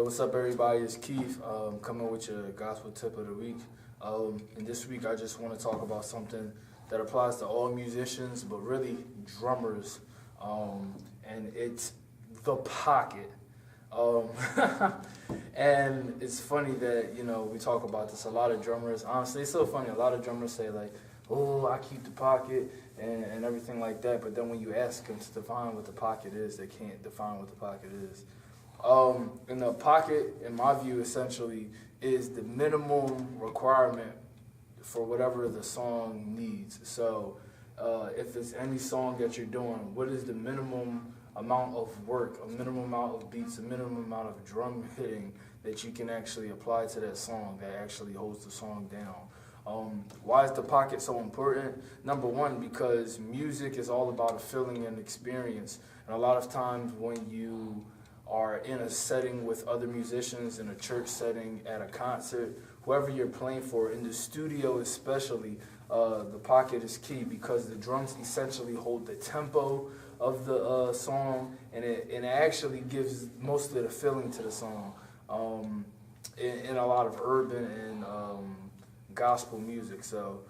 What's up, everybody? It's Keef, coming with your gospel tip of the week. And this week I just want to talk about something that applies to all musicians, but really drummers. And it's the pocket. And it's funny that, we talk about this. A lot of drummers, honestly, it's so funny. A lot of drummers say like, oh, I keep the pocket and everything like that. But then when you ask them to define what the pocket is, they can't define what the pocket is. And the pocket, in my view, essentially is the minimum requirement for whatever the song needs. So if it's any song that you're doing, what is the minimum amount of work, a minimum amount of beats, a minimum amount of drum hitting that you can actually apply to that song that actually holds the song down? Why is the pocket so important? Number one, because music is all about a feeling and experience. And a lot of times when you are in a setting with other musicians, in a church setting, at a concert, whoever you're playing for, in the studio especially, the pocket is key because the drums essentially hold the tempo of the song, and it actually gives most of the feeling to the song in a lot of urban and gospel music. So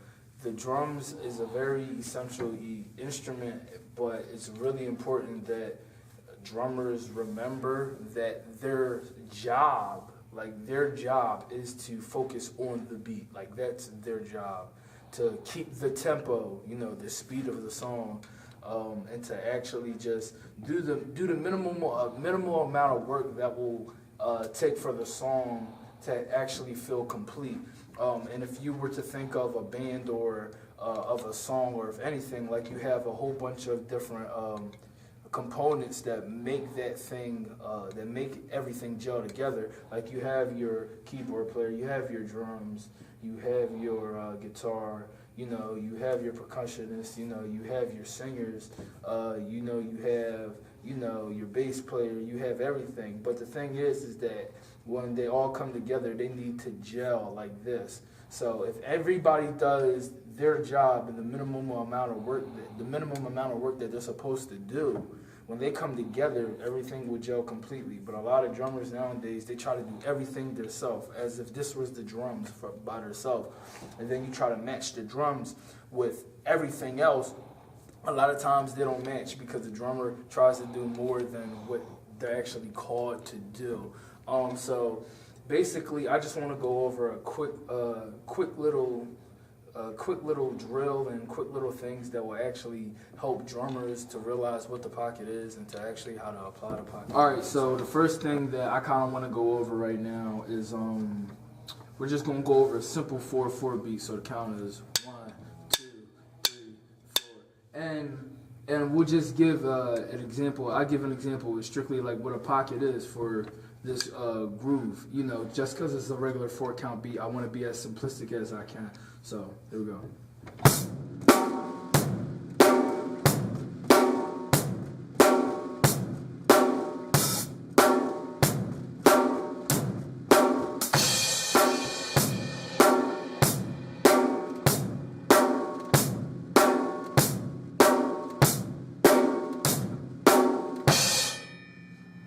the drums is a very essential instrument, but it's really important that drummers remember that their job is to focus on the beat. Like, that's their job, to keep the tempo, the speed of the song, and to actually just do the minimal amount of work that will take for the song to actually feel complete. And if you were to think of a band or of a song, or if anything, like, you have a whole bunch of different components that make that thing, that make everything gel together. Like, you have your keyboard player, you have your drums, you have your guitar, you have your percussionists, you have your singers, you have, your bass player, you have everything. But the thing is that when they all come together, they need to gel like this. So if everybody does their job and the minimum amount of work that they're supposed to do, when they come together, everything will gel completely. But a lot of drummers nowadays, they try to do everything themselves, as if this was the drums by themselves. And then you try to match the drums with everything else. A lot of times they don't match because the drummer tries to do more than what they're actually called to do. So basically, I just want to go over a quick little drill and quick little things that will actually help drummers to realize what the pocket is and to actually how to apply the pocket. All right, so the first thing that I kind of want to go over right now is we're just going to go over a simple 4/4 beat. So the count is 1, 2, 3, 4, and we'll just give an example. I give an example of strictly like what a pocket is for this groove. Just because it's a regular 4-count beat, I want to be as simplistic as I can. So here we go.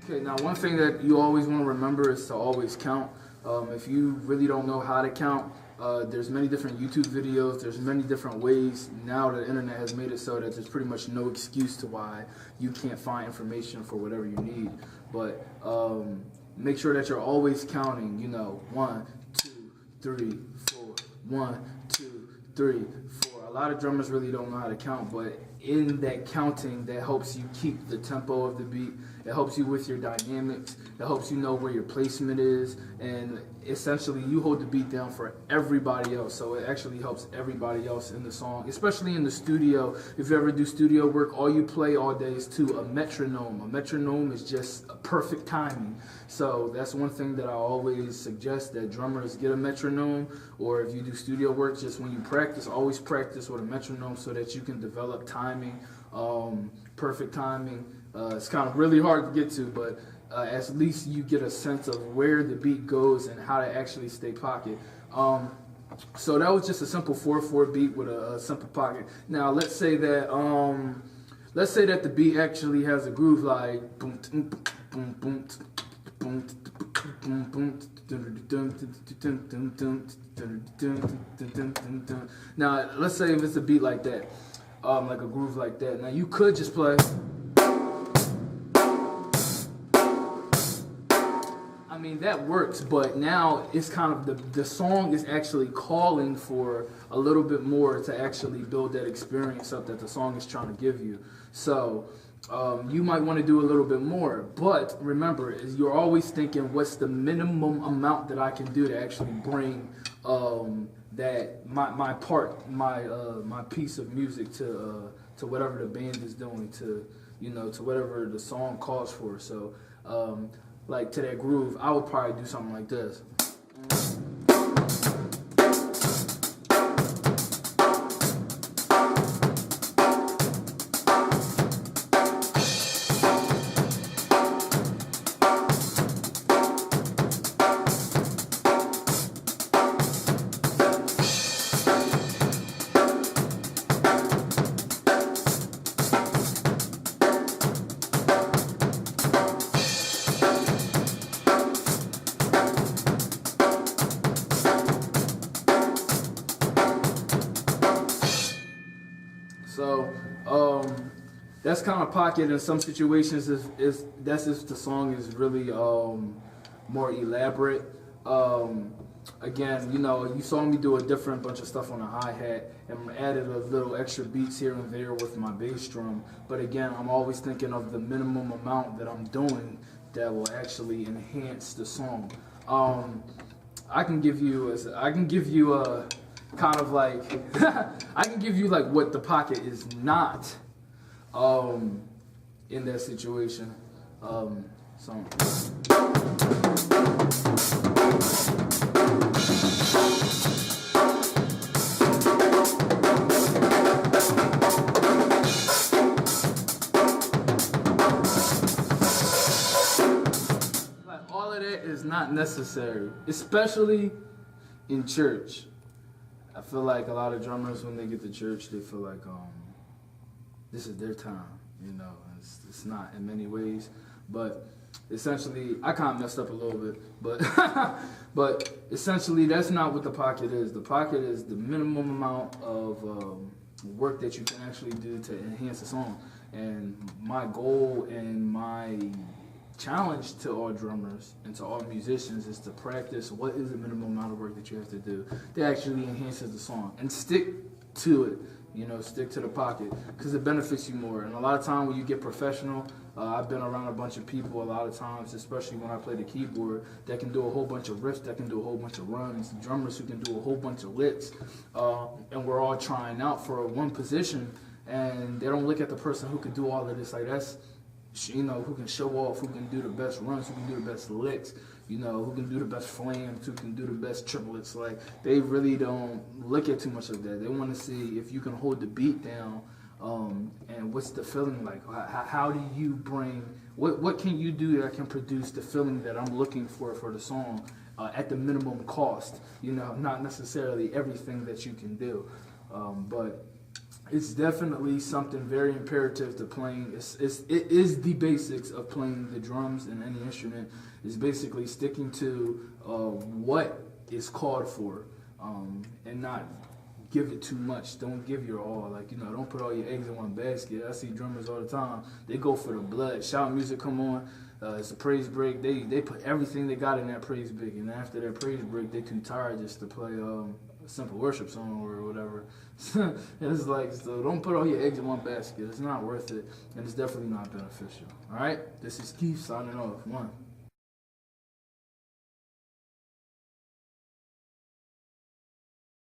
Okay, now one thing that you always want to remember is to always count. If you really don't know how to count, there's many different YouTube videos, there's many different ways. Now the internet has made it so that there's pretty much no excuse to why you can't find information for whatever you need. But make sure that you're always counting, 1, 2, 3, 4, 1, 2, 3, 4. A lot of drummers really don't know how to count, but in that counting, that helps you keep the tempo of the beat. It helps you with your dynamics. It helps you know where your placement is. And essentially, you hold the beat down for everybody else. So it actually helps everybody else in the song, especially in the studio. If you ever do studio work, all you play all day is to a metronome. A metronome is just a perfect timing. So that's one thing that I always suggest, that drummers get a metronome. Or if you do studio work, just when you practice, always practice with a metronome so that you can develop timing, perfect timing. It's kind of really hard to get to, but at least you get a sense of where the beat goes and how to actually stay pocket. So that was just a simple 4/4 beat with a simple pocket. Now let's say that the beat actually has a groove like boom boom boom boom boom Now, let's say if it's a beat like that, like a groove like that. Now, you could just play. I mean, that works, but now it's kind of the song is actually calling for a little bit more to actually build that experience up that the song is trying to give you. So you might want to do a little bit more, but remember, you're always thinking, what's the minimum amount that I can do to actually bring that my part, my piece of music to whatever the band is doing, to to whatever the song calls for. So like to that groove, I would probably do something like this. So that's kind of pocket in some situations. That's if the song is really more elaborate. Again, you saw me do a different bunch of stuff on the hi-hat and added a little extra beats here and there with my bass drum. But again, I'm always thinking of the minimum amount that I'm doing that will actually enhance the song. I can give you a kind of like I can give you like what the pocket is not in that situation. So like all of that is not necessary, especially in church. I feel like a lot of drummers, when they get to church, they feel like this is their time, It's not in many ways, but essentially, I kind of messed up a little bit, but but essentially, that's not what the pocket is. The pocket is the minimum amount of work that you can actually do to enhance a song. And my goal and my challenge to all drummers and to all musicians is to practice what is the minimum amount of work that you have to do that actually enhances the song, and stick to it. Stick to the pocket, because it benefits you more. And a lot of time when you get professional, I've been around a bunch of people a lot of times, especially when I play the keyboard, that can do a whole bunch of riffs, that can do a whole bunch of runs, drummers who can do a whole bunch of licks, and we're all trying out for one position, and they don't look at the person who can do all of this like that's, who can show off, who can do the best runs, who can do the best licks, who can do the best flams, who can do the best triplets. Like, they really don't look at too much of that. They want to see if you can hold the beat down, and what's the feeling like. How do you bring, what can you do that can produce the feeling that I'm looking for the song at the minimum cost? Not necessarily everything that you can do, but it's definitely something very imperative to playing. It is the basics of playing the drums in any instrument, is basically sticking to what is called for, and not give it too much. Don't give your all. Like, don't put all your eggs in one basket. I see drummers all the time. They go for the blood. Shout music come on. It's a praise break. They put everything they got in that praise break, and after that praise break, they too tired just to play a simple worship song or whatever. It's like, so don't put all your eggs in one basket. It's not worth it, and it's definitely not beneficial. All right, this is Keef signing off. 1.